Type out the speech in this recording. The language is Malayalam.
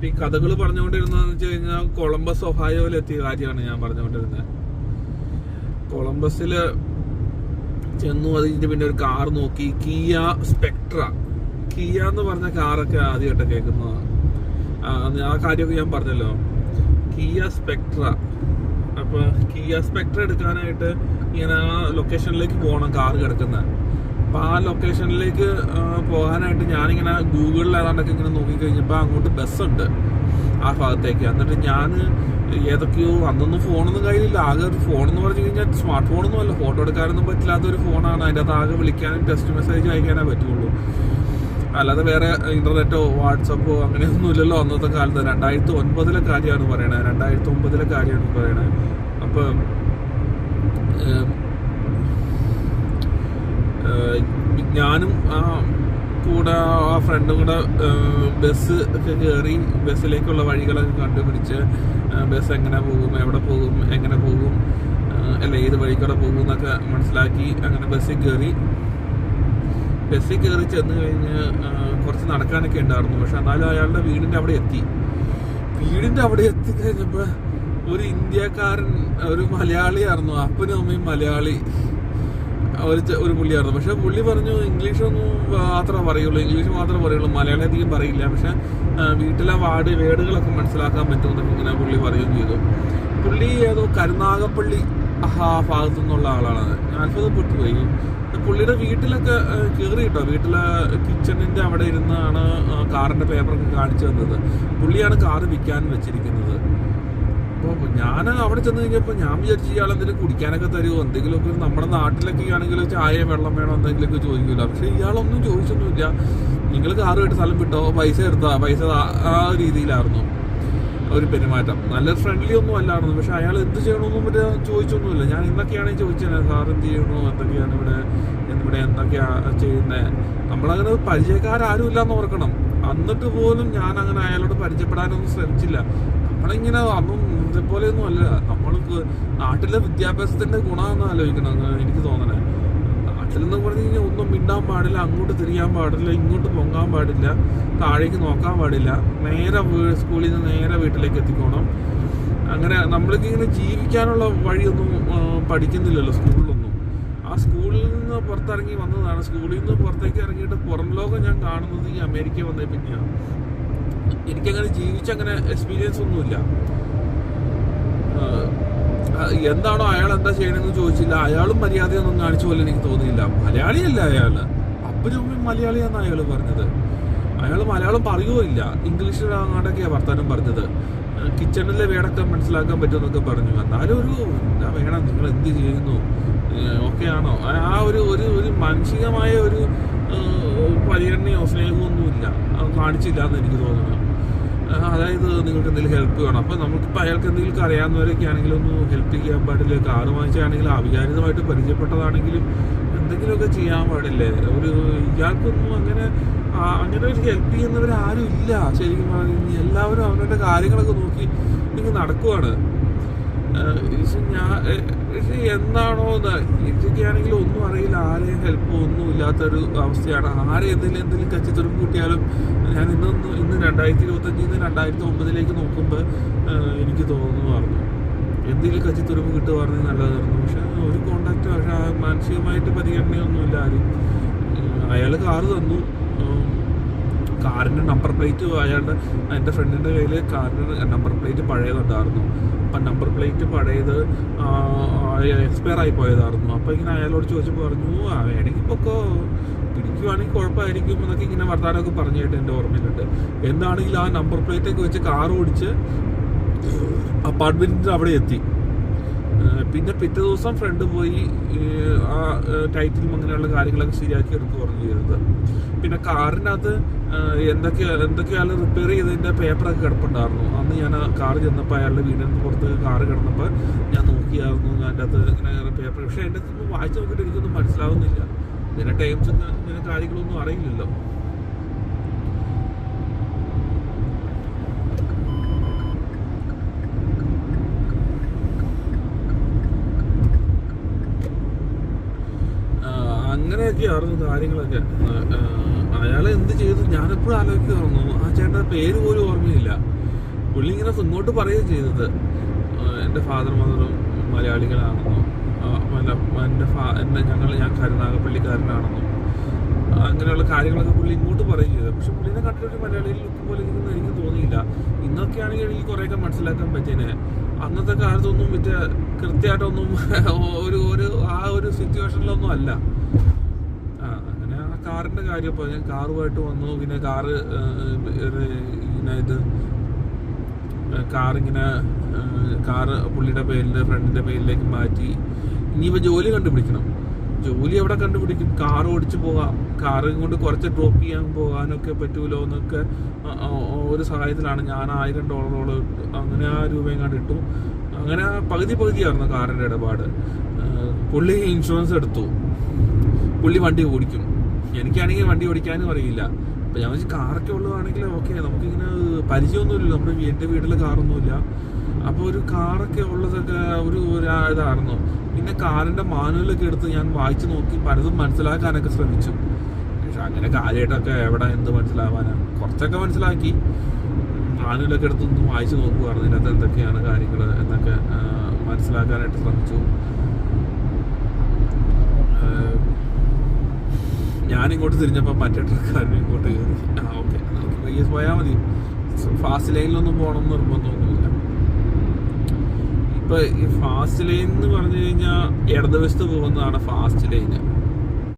ഈ കഥകൾ പറഞ്ഞുകൊണ്ടിരുന്നതെന്ന് വെച്ച് കഴിഞ്ഞാൽ കൊളംബസ് ഒഹായോയിലെത്തിയ കാര്യമാണ് ഞാൻ പറഞ്ഞുകൊണ്ടിരുന്നത്. കൊളംബസിൽ ചെന്നു, അതിൻ്റെ പിന്നെ ഒരു കാർ നോക്കി, കിയ സ്പെക്ട്ര. കിയ എന്ന് പറഞ്ഞ കാറൊക്കെ ആദ്യമായിട്ട് കേൾക്കുന്നതാണ്. ആ കാര്യമൊക്കെ ഞാൻ പറഞ്ഞല്ലോ, കിയ സ്പെക്ട്ര. അപ്പോൾ കിയ സ്പെക്ട്ര എടുക്കാനായിട്ട് ഇങ്ങനെ ആ ലൊക്കേഷനിലേക്ക് പോകണം കാർ കിടക്കുന്നത്. അപ്പോൾ ആ ലൊക്കേഷനിലേക്ക് പോകാനായിട്ട് ഞാനിങ്ങനെ ഗൂഗിളിൽ ഏതാണ്ടൊക്കെ ഇങ്ങനെ നോക്കിക്കഴിഞ്ഞപ്പോൾ അങ്ങോട്ട് ബസ്സുണ്ട് ആ ഭാഗത്തേക്ക്. എന്നിട്ട് ഞാൻ ഏതൊക്കെയോ, അന്നൊന്നും ഫോണൊന്നും കയ്യിലില്ല. ആകെ ഒരു ഫോണെന്ന് പറഞ്ഞു കഴിഞ്ഞാൽ സ്മാർട്ട് ഫോണൊന്നും അല്ല, ഫോട്ടോ എടുക്കാനൊന്നും പറ്റില്ലാത്തൊരു ഫോണാണ്. അതിൻ്റെ അകത്ത് ആകെ വിളിക്കാനും ടെക്സ്റ്റ് മെസ്സേജ് അയക്കാനേ പറ്റുള്ളൂ. അല്ലാതെ വേറെ ഇന്റർനെറ്റോ വാട്സപ്പോ അങ്ങനെയൊന്നും ഇല്ലല്ലോ അന്നത്തെ കാലത്ത്. 2009 കാര്യമാണ് പറയണത്, 2009 കാര്യമാണ് പറയണത്. അപ്പം ഞാനും കൂടെ ആ ഫ്രണ്ടും കൂടെ ബസ് ഒക്കെ കയറി ബസ്സിലേക്കുള്ള വഴികളൊക്കെ കണ്ടുപിടിച്ച് ബസ് എങ്ങനെ പോകും, എവിടെ പോകും, എങ്ങനെ പോകും, അല്ല ഏത് വഴിക്കൂടെ പോകും എന്നൊക്കെ മനസ്സിലാക്കി അങ്ങനെ ബസ്സിൽ കയറി ചെന്ന് കഴിഞ്ഞ് കുറച്ച് നടക്കാനൊക്കെ ഉണ്ടായിരുന്നു. പക്ഷെ എന്നാലും അയാളുടെ വീടിൻ്റെ അവിടെ എത്തി. വീടിൻ്റെ അവിടെ എത്തിക്കഴിഞ്ഞപ്പോൾ ഒരു ഇന്ത്യക്കാരൻ, ഒരു മലയാളിയായിരുന്നു, അപ്പനും അമ്മയും മലയാളി, ഒരു പുള്ളിയായിരുന്നു. പക്ഷെ പുള്ളി പറഞ്ഞു ഇംഗ്ലീഷ് മാത്രമേ പറയുള്ളൂ, മലയാളം അധികം പറയില്ല. പക്ഷെ വീട്ടിലെ വേടുകളൊക്കെ മനസ്സിലാക്കാൻ പറ്റുമെന്നൊക്കെ ഇങ്ങനെ പുള്ളി പറയുകയും ചെയ്തു. പുള്ളി ഏതോ കരുനാഗപ്പള്ളി ഭാഗത്തു നിന്നുള്ള ആളാണ്. ഞാൻ അത്ഭുതപ്പെട്ടുപോയി. പുള്ളിയുടെ വീട്ടിലൊക്കെ കയറി കേട്ടോ. വീട്ടിലെ കിച്ചണിൻ്റെ അവിടെ ഇരുന്നാണ് കാറിൻ്റെ പേപ്പറൊക്കെ കാണിച്ചു തന്നത്. പുള്ളിയാണ് കാറ് വിൽക്കാൻ വെച്ചിരിക്കുന്നത്. അപ്പോൾ ഞാൻ അവിടെ ചെന്ന് കഴിഞ്ഞപ്പോൾ ഞാൻ വിചാരിച്ചു ഇയാൾ എന്തെങ്കിലും കുടിക്കാനൊക്കെ തരുമോ, എന്തെങ്കിലുമൊക്കെ. നമ്മുടെ നാട്ടിലൊക്കെ ആണെങ്കിൽ ചായ വെള്ളം വേണോ എന്തെങ്കിലുമൊക്കെ ചോദിക്കില്ല. പക്ഷേ ഇയാളൊന്നും ചോദിച്ചൊന്നുമില്ല. നിങ്ങൾ കാറ് വിട്ട് സ്ഥലം വിട്ടോ, പൈസ ആ രീതിയിലായിരുന്നു ഒരു പെരുമാറ്റം. നല്ല ഫ്രണ്ട്ലി ഒന്നും അല്ലായിരുന്നു. പക്ഷെ അയാൾ എന്ത് ചെയ്യണമെന്നും ഇവിടെ ചോദിച്ചൊന്നുമില്ല. ഞാൻ ഇന്നൊക്കെയാണ് ചോദിച്ചത്, സാർ എന്ത് ചെയ്യണോ, എന്തൊക്കെയാണ് ഇവിടെ എന്തൊക്കെയാ ചെയ്യുന്നത്. നമ്മളങ്ങനെ പരിചയക്കാരും ഇല്ലാന്ന് ഓർക്കണം. എന്നിട്ട് പോലും ഞാൻ അങ്ങനെ അയാളോട് പരിചയപ്പെടാനൊന്നും ശ്രമിച്ചില്ല. നമ്മളിങ്ങനെ അന്നും ഇതേപോലെയൊന്നും അല്ല. നമ്മൾക്ക് നാട്ടിലെ വിദ്യാഭ്യാസത്തിന്റെ ഗുണമെന്ന് ആലോചിക്കണം എനിക്ക് തോന്നണേ. നാട്ടിലെന്ന് പറഞ്ഞു കഴിഞ്ഞാൽ ഒന്നും മിണ്ടാൻ പാടില്ല, അങ്ങോട്ട് തിരിയാൻ പാടില്ല, ഇങ്ങോട്ട് പൊങ്ങാൻ പാടില്ല, താഴേക്ക് നോക്കാൻ പാടില്ല, നേരെ സ്കൂളിൽ നിന്ന് നേരെ വീട്ടിലേക്ക് എത്തിക്കോണം. അങ്ങനെ നമ്മൾക്ക് ഇങ്ങനെ ജീവിക്കാനുള്ള വഴിയൊന്നും പഠിക്കുന്നില്ലല്ലോ സ്കൂളിലൊന്നും. ആ സ്കൂളിൽ നിന്ന് പുറത്തിറങ്ങി വന്നതാണ്. സ്കൂളിൽ നിന്ന് പുറത്തേക്ക് ഇറങ്ങിയിട്ട് പുറം ലോകം ഞാൻ കാണുന്നത് ഈ അമേരിക്ക വന്നേ പിന്നെയാണ്. എനിക്കങ്ങനെ ജീവിച്ചങ്ങനെ എക്സ്പീരിയൻസ് ഒന്നുമില്ല. എന്താണോ അയാൾ എന്താ ചെയ്യണമെന്ന് ചോദിച്ചില്ല. അയാളും മര്യാദയൊന്നും കാണിച്ച പോലെ എനിക്ക് തോന്നിയില്ല. മലയാളിയല്ല അയാൾ, അപ്പനും മലയാളിയാന്ന് അയാൾ പറഞ്ഞത്. അയാൾ മലയാളം പറയുകയോ ഇല്ല, ഇംഗ്ലീഷിൽ അങ്ങോട്ടൊക്കെയാണ് വർത്താനം പറഞ്ഞത്. കിച്ചണിലെ വേടൊക്കെ മനസ്സിലാക്കാൻ പറ്റുമെന്നൊക്കെ പറഞ്ഞു. എന്നാലും എന്താ വേണം, നിങ്ങൾ എന്ത് ചെയ്യുന്നു, ഒക്കെയാണോ, ആ ഒരു മാനസികമായ ഒരു പരിഗണനയോ സ്നേഹമോ ഒന്നുമില്ല, കാണിച്ചില്ല എന്ന് എനിക്ക് തോന്നുന്നു. അതായത് നിങ്ങൾക്ക് എന്തെങ്കിലും ഹെൽപ്പ് വേണം, അപ്പം നമുക്കിപ്പോൾ അയാൾക്ക് എന്തെങ്കിലും അറിയാവുന്നവരൊക്കെ ആണെങ്കിലും ഒന്ന് ഹെൽപ്പ് ചെയ്യാൻ പാടില്ലേ. കാറ് വാങ്ങിച്ചാണെങ്കിലും അവിചാരിതമായിട്ട് പരിചയപ്പെട്ടതാണെങ്കിലും എന്തെങ്കിലുമൊക്കെ ചെയ്യാൻ പാടില്ലേ. ഇയാൾക്കൊന്നും അങ്ങനെ ഒരു ഹെൽപ്പ് ചെയ്യുന്നവരാരും ഇല്ല ശരിക്കും പറഞ്ഞു. എല്ലാവരും അവരുടെ കാര്യങ്ങളൊക്കെ നോക്കി ഇങ്ങനെ നടക്കുവാണ്. എന്താണോ ഇതൊക്കെയാണെങ്കിലും ഒന്നും അറിയില്ല, ആരെയും ഹെൽപ്പ് ഒന്നും ഇല്ലാത്തൊരു അവസ്ഥയാണ്. ആരെ എന്തെങ്കിലും കച്ചിത്തുരുമ്പ് കിട്ടിയാലും ഞാൻ ഇന്ന് 2025 2009 നോക്കുമ്പോൾ എനിക്ക് തോന്നുമായിരുന്നു എന്തെങ്കിലും കച്ചിത്തുരുമ്പ് കിട്ടുമായിരുന്നു നല്ലതായിരുന്നു. പക്ഷെ ഒരു കോണ്ടാക്ട്, പക്ഷെ മാനസികമായിട്ട് പരിഗണനയൊന്നുമില്ല ആരും. അയാൾ കാറ് തന്നു. കാറിൻ്റെ നമ്പർ പ്ലേറ്റ് എൻ്റെ ഫ്രണ്ടിൻ്റെ കയ്യിൽ കാറിൻ്റെ നമ്പർ പ്ലേറ്റ് പഴയതുണ്ടായിരുന്നു. അപ്പം നമ്പർ പ്ലേറ്റ് പഴയത് എക്സ്പയർ ആയി പോയതായിരുന്നു. അപ്പോൾ ഇങ്ങനെ അയാളോട് ചോദിച്ചപ്പോൾ പറഞ്ഞു വേണമെങ്കിൽ ഇപ്പോൾ പിടിക്കുവാണെങ്കിൽ കുഴപ്പമായിരിക്കും എന്നൊക്കെ ഇങ്ങനെ വർത്താനമൊക്കെ പറഞ്ഞു കേട്ട് എൻ്റെ ഓർമ്മയിലുണ്ട്. എന്താണെങ്കിൽ ആ നമ്പർ പ്ലേറ്റൊക്കെ വെച്ച് കാർ ഓടിച്ച് അപ്പാർട്ട്മെൻറ്റിൻ്റെ അവിടെ എത്തി. പിന്നെ പിറ്റേ ദിവസം ഫ്രണ്ട് പോയി ആ ടൈറ്റിലും അങ്ങനെയുള്ള കാര്യങ്ങളൊക്കെ ശരിയാക്കി എടുക്കുക പറഞ്ഞു ചെയ്തത്. പിന്നെ കാറിനകത്ത് എന്തൊക്കെയാണ് റിപ്പയർ ചെയ്തതിൻ്റെ പേപ്പറൊക്കെ കിടപ്പുണ്ടായിരുന്നു. അന്ന് ഞാൻ കാറ് ചെന്നപ്പോൾ അയാളുടെ വീടിന് പുറത്ത് കാറ് കിടന്നപ്പോൾ ഞാൻ നോക്കിയായിരുന്നു അതിൻ്റെ അകത്ത് ഇങ്ങനെ പേപ്പർ. പക്ഷേ എൻ്റെ അടുത്തൊന്നും വായിച്ച് നോക്കിയിട്ട് എനിക്കൊന്നും മനസ്സിലാവുന്നില്ല. ഇതിൻ്റെ ടൈംസ് ഇങ്ങനെ കാര്യങ്ങളൊന്നും അറിയില്ലല്ലോ. അങ്ങനെയൊക്കെയായിരുന്നു കാര്യങ്ങളൊക്കെ. അയാൾ എന്ത് ചെയ്തു ഞാനെപ്പോഴും ആലോചിക്കുന്നു. ആ ചേട്ടൻ്റെ പേര് പോലും ഓർമ്മയില്ല. പുള്ളി ഇങ്ങനെ ഇങ്ങോട്ട് പറയുകയും ചെയ്തത് എൻ്റെ ഫാദർ മദറും മലയാളികളാണെന്നോ, ഞാൻ കരുനാഗപ്പള്ളിക്കാരനാണെന്നോ, അങ്ങനെയുള്ള കാര്യങ്ങളൊക്കെ പുള്ളി ഇങ്ങോട്ട് പറയുകയും ചെയ്തത്. പക്ഷെ പുള്ളിനെ കണ്ടിട്ട് മലയാളിയിൽ ലുക്ക് പോലെ ഇരിക്കുന്ന എനിക്ക് തോന്നിയില്ല. ഇന്നൊക്കെ ആണെങ്കിൽ എനിക്ക് കുറേയൊക്കെ മനസ്സിലാക്കാൻ പറ്റിയേനെ. അന്നത്തെ കാലത്തൊന്നും മറ്റേ കൃത്യമായിട്ടൊന്നും ആ ഒരു സിറ്റുവേഷനിലൊന്നും അല്ല. അങ്ങനെ ആ കാറിൻ്റെ കാര്യം ഇപ്പോൾ ഞാൻ കാറുമായിട്ട് വന്നു. പിന്നെ കാറ് പുള്ളിയുടെ പേരിൽ ഫ്രണ്ടിൻ്റെ പേരിലേക്ക് മാറ്റി. ഇനിയിപ്പോൾ ജോലി കണ്ടുപിടിക്കണം. ജോലി എവിടെ കണ്ടുപിടിക്കും? കാർ ഓടിച്ച് പോകാം, കാറ് കൊണ്ട് കുറച്ച് ഡ്രോപ്പ് ചെയ്യാൻ പോകാനൊക്കെ പറ്റൂലോ എന്നൊക്കെ ഒരു സഹായത്തിലാണ്. ഞാൻ $1000 അങ്ങനെ ആ രൂപയും കണ്ട് ഇട്ടു. അങ്ങനെ പകുതിയായിരുന്നു കാറിൻ്റെ ഇടപാട്. പുള്ളി ഇൻഷുറൻസ് എടുത്തു. പുള്ളി വണ്ടി ഓടിക്കും. എനിക്കാണെങ്കിൽ വണ്ടി ഓടിക്കാനും അറിയില്ല. അപ്പം ഞാൻ വെച്ചാൽ കാറൊക്കെ ഉള്ളതാണെങ്കിൽ ഓക്കെ, നമുക്കിങ്ങനെ പരിചയമൊന്നുമില്ല. എൻ്റെ വീട്ടിൽ കാറൊന്നുമില്ല. അപ്പോൾ ഒരു കാറൊക്കെ ഉള്ളതൊക്കെ ഒരു ഇതായിരുന്നു. പിന്നെ കാറിൻ്റെ മാനുവലൊക്കെ എടുത്ത് ഞാൻ വായിച്ച് നോക്കി പലതും മനസ്സിലാക്കാനൊക്കെ ശ്രമിച്ചു. പക്ഷെ അങ്ങനെ കാര്യമായിട്ടൊക്കെ എവിടെ എന്ത് മനസ്സിലാവാനാ? കുറച്ചൊക്കെ മനസ്സിലാക്കി. മാനുവലൊക്കെ എടുത്തൊന്ന് വായിച്ച് നോക്കുവായിരുന്നു ഇതിനകത്ത് എന്തൊക്കെയാണ് കാര്യങ്ങൾ എന്നൊക്കെ മനസ്സിലാക്കാനായിട്ട് ശ്രമിച്ചു. ഞാനിങ്ങോട്ട് തിരിഞ്ഞപ്പോൾ മറ്റേ ട്രക്കാരനെ ഇങ്ങോട്ട് കയറി. ഓക്കെ, നമുക്ക് പയ്യെ പോയാൽ മതി, ഫാസ്റ്റ് ലൈനിലൊന്നും പോകണം നിർബന്ധമൊന്നുമില്ല. ഇപ്പം ഈ ഫാസ്റ്റ് ലൈൻ എന്ന് പറഞ്ഞു കഴിഞ്ഞാൽ ഇടതുവശത്ത് പോകുന്നതാണ് ഫാസ്റ്റ് ലൈന്.